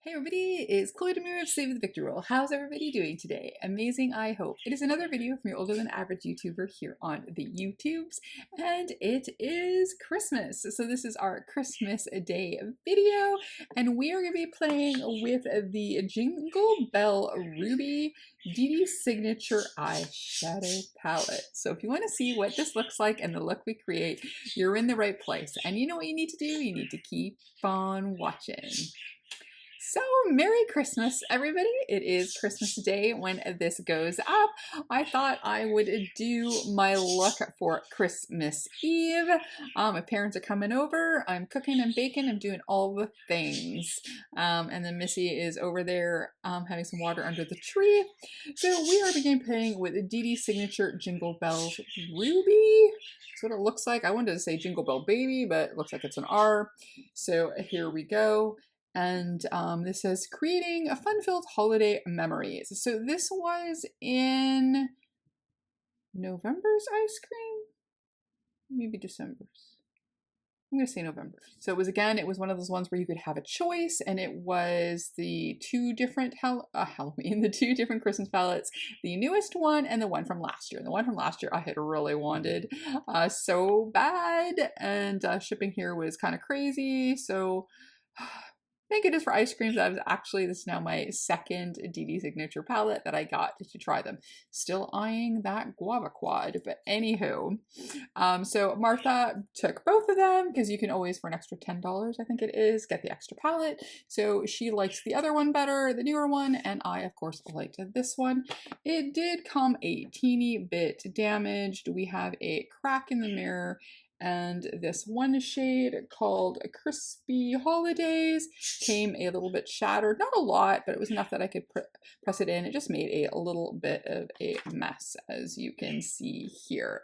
Hey everybody, it's Chloe Demir of Save the Victor Roll. How's everybody doing today? Amazing, I hope. It is another video from your older than average YouTuber here on the YouTubes, and it is Christmas. So this is our Christmas Day video, and we are going to be playing with the Jingle Bell Ruby Dede Signature Eyeshadow Palette. So if you want to see what this looks like and the look we create, you're in the right place. And you know what you need to do? You need to keep on watching. So, Merry Christmas, everybody. It is Christmas Day when this goes up. I thought I would do my look for Christmas Eve. My parents are coming over. I'm cooking and baking. I'm doing all the things. And then Missy is over there having some water under the tree. So, we are beginning playing with Dede Signature Jingle Bells Ruby. That's what it looks like. I wanted to say Jingle Bell Baby, but it looks like it's an R. So, here we go. And this says creating a fun-filled holiday memories. So this was in November's ice cream, maybe December's. I'm gonna say November. So it was one of those ones where you could have a choice, and it was the two different Halloween, the two different Christmas palettes, the newest one and the one from last year. And the one from last year I had really wanted so bad, and shipping here was kind of crazy. So. Thank goodness for ice creams. This is now my second Dede Signature palette that I got to try them. Still eyeing that guava quad, but anywho. So Martha took both of them because you can always, for an extra $10, I think it is, get the extra palette. So she likes the other one better, the newer one, and I, of course, liked this one. It did come a teeny bit damaged. We have a crack in the mirror, and this one shade called Crispy Holidays came a little bit shattered. Not a lot, but it was enough that I could press it in. It just made a little bit of a mess, as you can see here.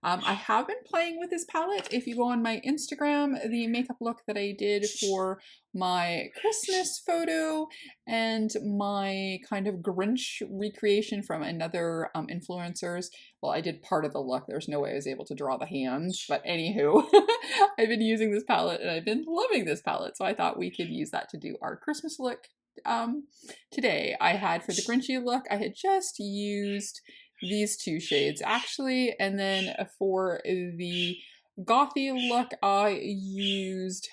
I have been playing with this palette. If you go on my Instagram, the makeup look that I did for my Christmas photo and my kind of Grinch recreation from another influencers. Well, I did part of the look. There's no way I was able to draw the hands, but anywho, I've been using this palette and I've been loving this palette, so I thought we could use that to do our Christmas look today. I had, for the Grinchy look, I had just used these two shades actually, and then for the gothy look I used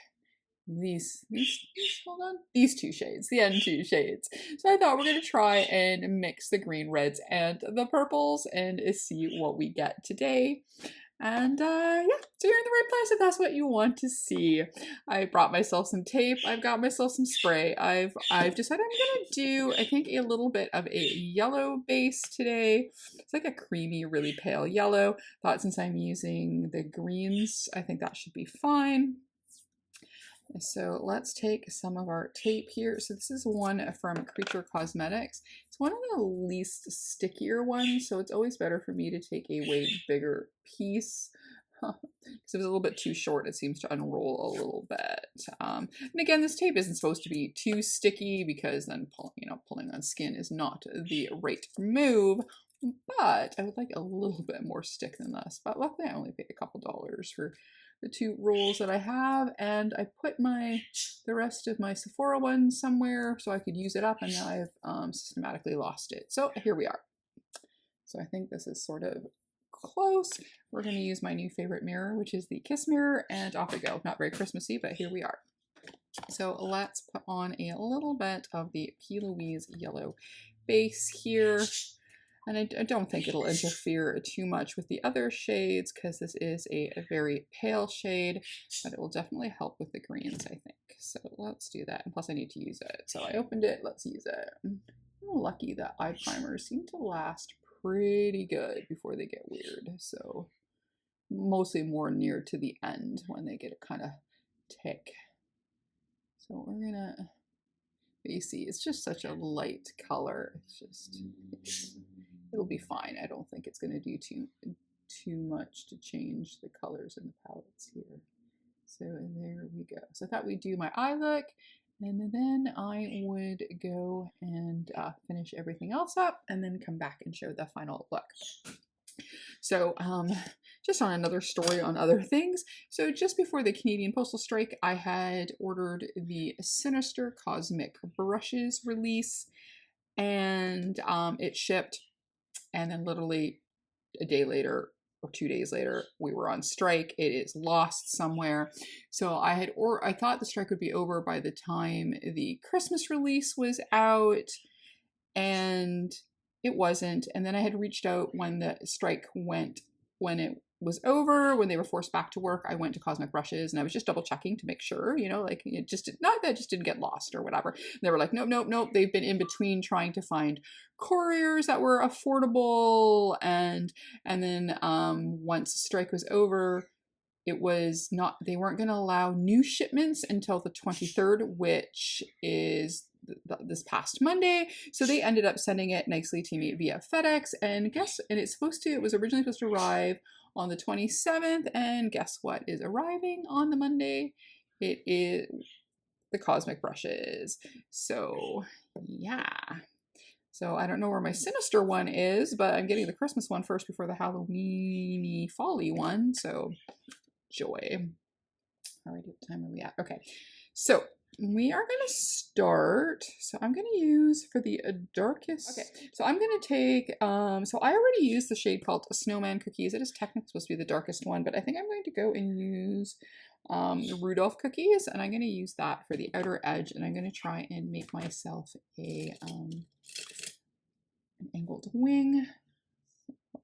these two shades, the N2 shades. So I thought we're going to try and mix the green, reds, and the purples and see what we get today. And yeah, so you're in the right place if that's what you want to see. I brought myself some tape. I've got myself some spray. I've decided I'm gonna do, I think, a little bit of a yellow base today. It's like a creamy, really pale yellow. Thought since I'm using the greens, I think that should be fine. So let's take some of our tape here. So this is one from Creature Cosmetics. It's one of the least stickier ones, so it's always better for me to take a way bigger piece. Because if it's a little bit too short, it seems to unroll a little bit. And again, this tape isn't supposed to be too sticky because then pulling on skin is not the right move. But I would like a little bit more stick than this. But luckily, I only paid a couple dollars for the two rolls that I have, and I put the rest of my Sephora one somewhere so I could use it up, and now I've systematically lost it. So here we are. So I think this is sort of close. We're going to use my new favorite mirror, which is the Kiss mirror, and off we go. Not very Christmassy, but here we are. So let's put on a little bit of the P. Louise yellow base here. And I don't think it'll interfere too much with the other shades because this is a very pale shade, but it will definitely help with the greens, I think. So let's do that. And plus I need to use it. So I opened it, let's use it. I'm lucky that eye primers seem to last pretty good before they get weird. So mostly more near to the end when they get a kind of tick. So we're gonna, but you see, it's just such a light color. It'll be fine. I don't think it's going to do too much to change the colors in the palettes here. So there we go. So I thought we'd do my eye look, and then I would go and finish everything else up, and then come back and show the final look. So just on another story on other things. So just before the Canadian postal strike, I had ordered the Sinister Cosmic Brushes release, and it shipped, and then literally a day later or 2 days later, we were on strike. It is lost somewhere. So I thought the strike would be over by the time the Christmas release was out, and it wasn't. And then I had reached out when the strike when it was over, when they were forced back to work. I went to Cosmic Brushes and I was just double checking to make sure, you know, like it just not that it just didn't get lost or whatever. And they were like, nope. They've been in between trying to find couriers that were affordable, and then once the strike was over, it was not, they weren't going to allow new shipments until the 23rd, which is this past Monday. So they ended up sending it nicely to me via FedEx, and it was originally supposed to arrive on the 27th, and guess what is arriving on the Monday? It is the Cosmic Brushes. So yeah. So I don't know where my Sinister one is, but I'm getting the Christmas one first before the Halloweeny Folly one. So joy. Alrighty, what time are we at? Okay, so we are going to start. So I'm going to use for the darkest. Okay, so I'm going to take, so I already used the shade called Snowman Cookies. It is technically supposed to be the darkest one, but I think I'm going to go and use Rudolph Cookies, and I'm going to use that for the outer edge, and I'm going to try and make myself a an angled wing.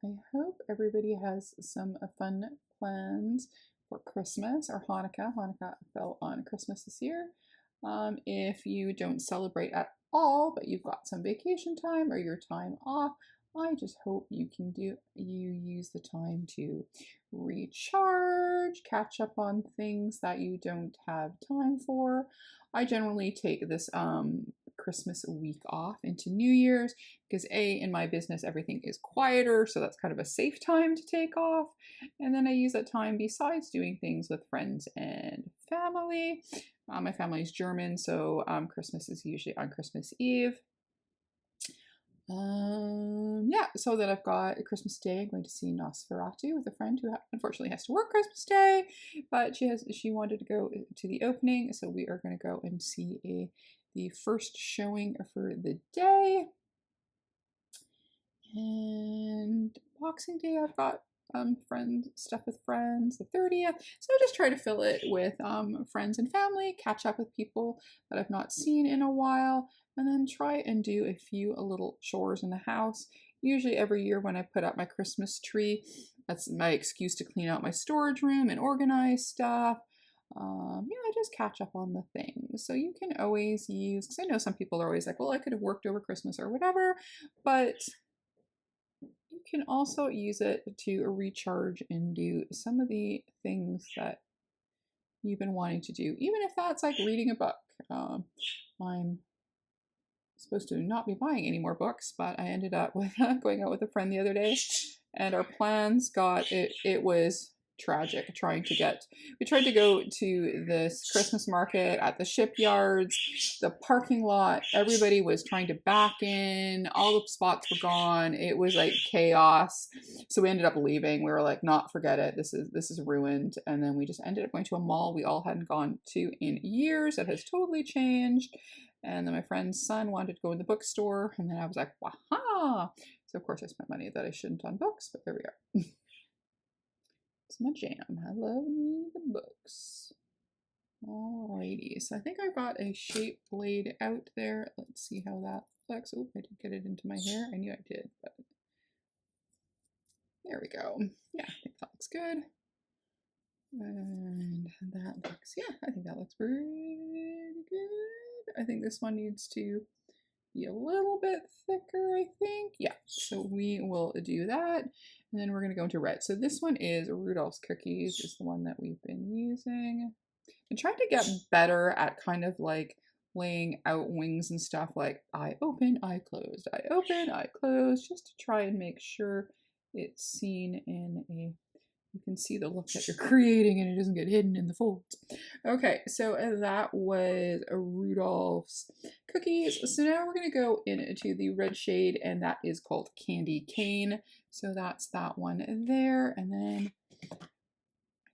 I hope everybody has some fun plans for Christmas or Hanukkah. Hanukkah fell on Christmas this year. If you don't celebrate at all, but you've got some vacation time or your time off, I just hope you use the time to recharge, catch up on things that you don't have time for. I generally take this Christmas week off into New Year's because in my business everything is quieter, so that's kind of a safe time to take off. And then I use that time besides doing things with friends and family. My family is German, so Christmas is usually on Christmas Eve. Yeah, so then I've got Christmas Day. I'm going to see Nosferatu with a friend who unfortunately has to work Christmas Day, but she wanted to go to the opening, so we are going to go and see the first showing for the day. And Boxing Day, I've got stuff with friends, the 30th. So I just try to fill it with friends and family, catch up with people that I've not seen in a while, and then try and do a few little chores in the house. Usually every year when I put up my Christmas tree, that's my excuse to clean out my storage room and organize stuff. I just catch up on the things. So you can always use, because I know some people are always like, well, I could have worked over Christmas or whatever, but you can also use it to recharge and do some of the things that you've been wanting to do, even if that's like reading a book. I'm supposed to not be buying any more books, but I ended up with going out with a friend the other day, and our plans it was tragic we tried to go to this Christmas market at the shipyards, the parking lot, everybody was trying to back in, all the spots were gone, it was like chaos. So we ended up leaving. We were like, forget it, this is ruined. And then we just ended up going to a mall we all hadn't gone to in years that has totally changed. And then my friend's son wanted to go in the bookstore, and then I was like, waha! So of course I spent money that I shouldn't on books, but there we are. It's my jam. I love me the books. Alrighty, so I think I got a shape laid out there. Let's see how that looks. Oh, I didn't get it into my hair. I knew I did, but there we go. Yeah, I think that looks good. And that looks, I think that looks pretty good. I think this one needs to be a little bit thicker, I think. Yeah, so we will do that. And then we're going to go into red. So this one is Rudolph's Cookies, is the one that we've been using. I'm trying to get better at kind of like laying out wings and stuff, like eye open, eye closed, eye open, eye closed, just to try and make sure it's seen in you can see the look that you're creating and it doesn't get hidden in the folds. Okay, so that was a Rudolph's Cookies. So now we're going to go into the red shade, and that is called Candy Cane. So that's that one there. And then I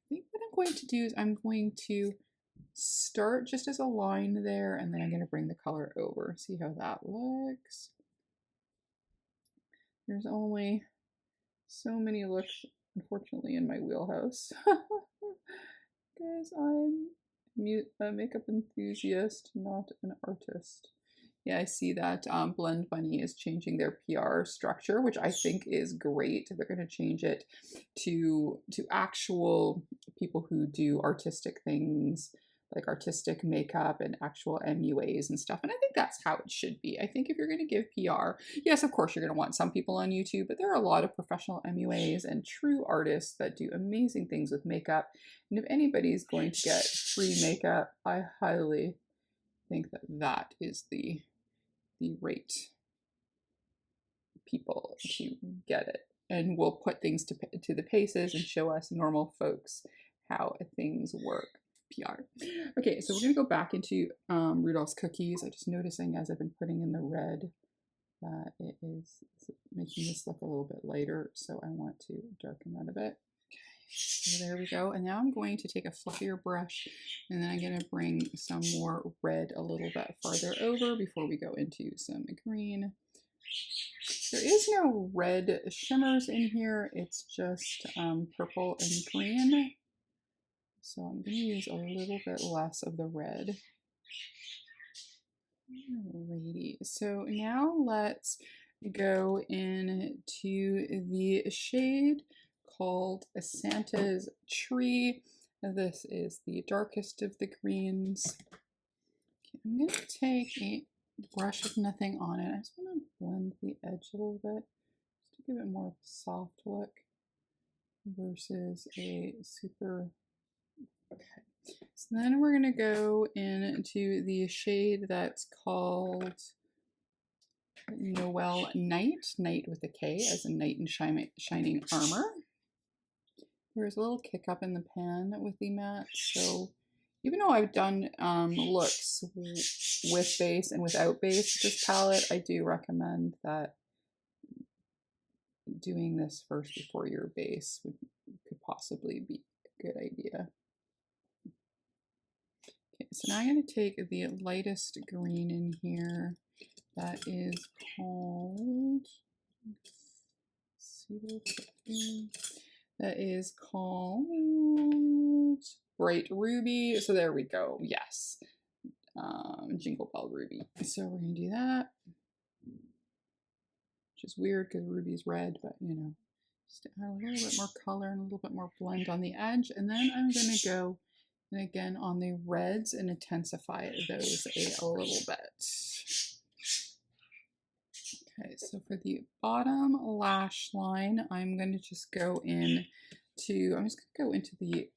think what I'm going to do is I'm going to start just as a line there, and then I'm going to bring the color over. See how that looks. There's only so many looks, unfortunately, in my wheelhouse. Guys, I'm a makeup enthusiast, not an artist. Yeah, I see that Blend Bunny is changing their PR structure, which I think is great. They're going to change it to actual people who do artistic things, like artistic makeup and actual MUAs and stuff. And I think that's how it should be. I think if you're going to give PR, yes, of course, you're going to want some people on YouTube, but there are a lot of professional MUAs and true artists that do amazing things with makeup. And if anybody's going to get free makeup, I highly think that that is the right people to get it. And we'll put things to the paces and show us normal folks how things work. PR. Okay, so we're going to go back into Rudolph's Cookies. I'm just noticing as I've been putting in the red that it is making this look a little bit lighter, so I want to darken that a bit. Okay, so there we go. And now I'm going to take a fluffier brush, and then I'm going to bring some more red a little bit farther over before we go into some green. There is no red shimmers in here, it's just purple and green. So I'm going to use a little bit less of the red. Alrighty, so now let's go into the shade called Santa's Tree. This is the darkest of the greens. Okay, I'm going to take a brush with nothing on it. I just want to blend the edge a little bit just to give it more of a soft look versus a super. Okay, so then we're going to go into the shade that's called Noel Night, Night with a K as in Knight in Shining Armor. There's a little kick up in the pan with the matte, so even though I've done looks with base and without base with this palette, I do recommend that doing this first before your base could possibly be a good idea. Okay, so now I'm going to take the lightest green in here that is called Bright Ruby. So there we go. Yes. Jingle Bell Ruby. So we're going to do that. Which is weird because ruby's red, but you know, just add a little bit more color and a little bit more blend on the edge. And then I'm going to go and again on the reds and intensify those a little bit. Okay, so for the bottom lash line, I'm going to just go into, the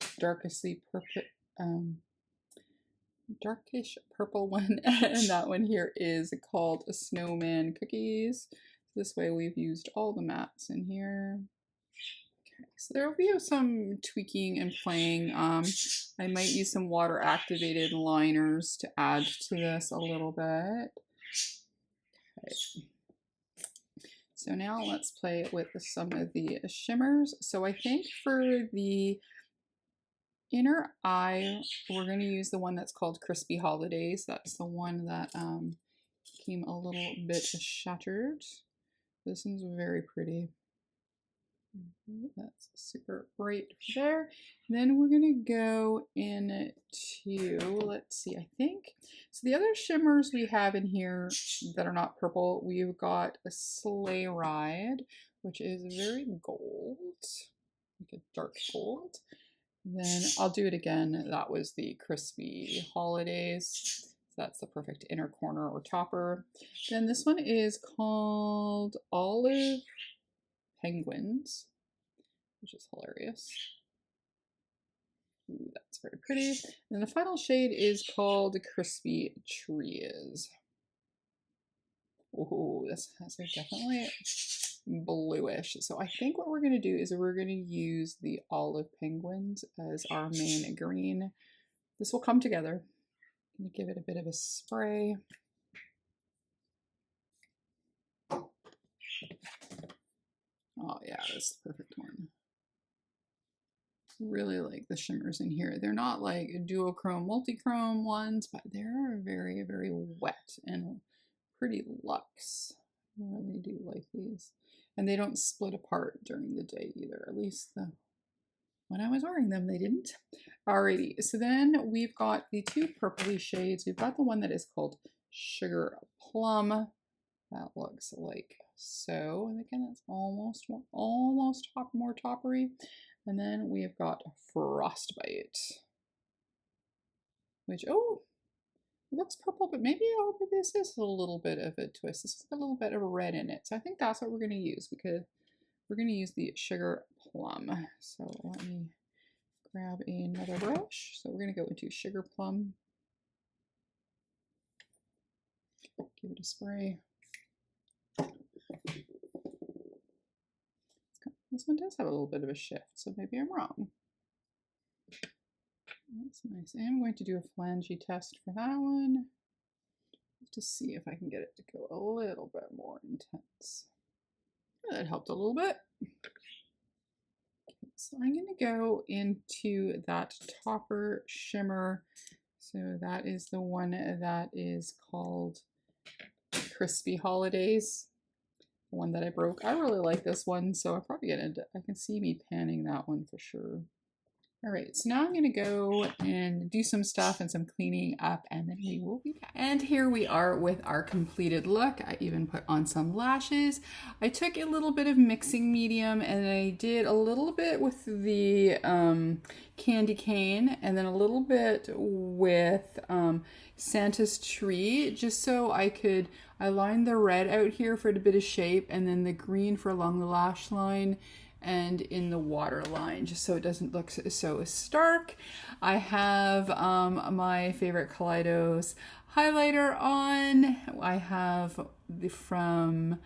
darkish purple one, and that one here is called Snowman Cookies. This way we've used all the mattes in here. Okay, so there will be some tweaking and playing. I might use some water activated liners to add to this a little bit. Okay. So now let's play with some of the shimmers. So I think for the inner eye, we're going to use the one that's called Crispy Holidays. That's the one that came a little bit shattered. This one's very pretty. That's super bright there. Then we're going to go into, let's see, I think. So the other shimmers we have in here that are not purple, we've got a Sleigh Ride, which is very gold, like a dark gold. Then I'll do it again. That was the Crispy Holidays. So that's the perfect inner corner or topper. Then this one is called Olive Penguins, which is hilarious. Ooh, that's very pretty. And the final shade is called Crispy Trees. Oh, this has definitely bluish. So I think what we're going to do is we're going to use the Olive Penguins as our main green. This will come together. I'm going to give it a bit of a spray. Oh yeah, that's the perfect one. Really like the shimmers in here. They're not like duochrome, multi-chrome ones, but they're very, very wet and pretty luxe. I really do like these. And they don't split apart during the day either. At least when I was wearing them, they didn't. Alrighty, so then we've got the two purpley shades. We've got the one that is called Sugar Plum. That looks like so. And again, that's almost more toppery. And then we've got Frostbite, which, oh, it looks purple, but maybe this is a little bit of a twist. This has got a little bit of red in it. So I think that's what we're going to use, because we're going to use the Sugar Plum. So let me grab another brush. So we're going to go into Sugar Plum. Give it a spray. This one does have a little bit of a shift, so maybe I'm wrong. That's nice. I am going to do a flangey test for that one, to see if I can get it to go a little bit more intense. That helped a little bit. Okay, so I'm going to go into that topper shimmer. So that is the one that is called Crispy Holidays. The one that I broke. I really like this one, so I'm probably I can see me panning that one for sure. All right, so now I'm going to go and do some stuff and some cleaning up, and then we will be back. And here we are with our completed look. I even put on some lashes. I took a little bit of mixing medium, and I did a little bit with the candy cane, and then a little bit with Santa's tree, just so I lined the red out here for a bit of shape, and then the green for along the lash line and in the waterline, just so it doesn't look so stark. I have my favorite Kaleidos highlighter on. I have from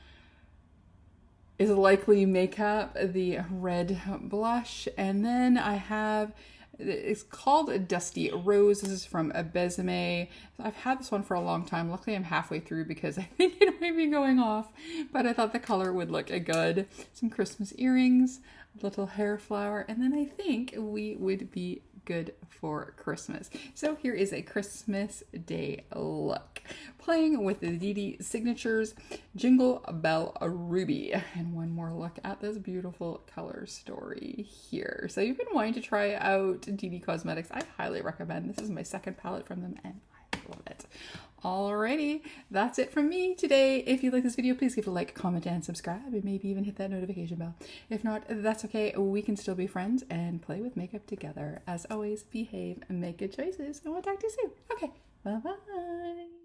Is Likely Makeup, the red blush, and then I have, it's called Dusty Rose. This is from Besame. I've had this one for a long time. Luckily I'm halfway through because I think it might be going off, but I thought the color would look good. Some Christmas earrings, a little hair flower, and then I think we would be good for Christmas. So here is a Christmas Day look, playing with the Dede Signatures Jingle Bell Ruby, and one more look at this beautiful color story here. So you've been wanting to try out Dede Cosmetics. I highly recommend. This is my second palette from them, and I love it. Alrighty, that's it from me today. If you like this video, please give it a like, comment, and subscribe, and maybe even hit that notification bell. If not, that's okay. We can still be friends and play with makeup together. As always, behave and make good choices, and we'll talk to you soon. Okay, bye-bye.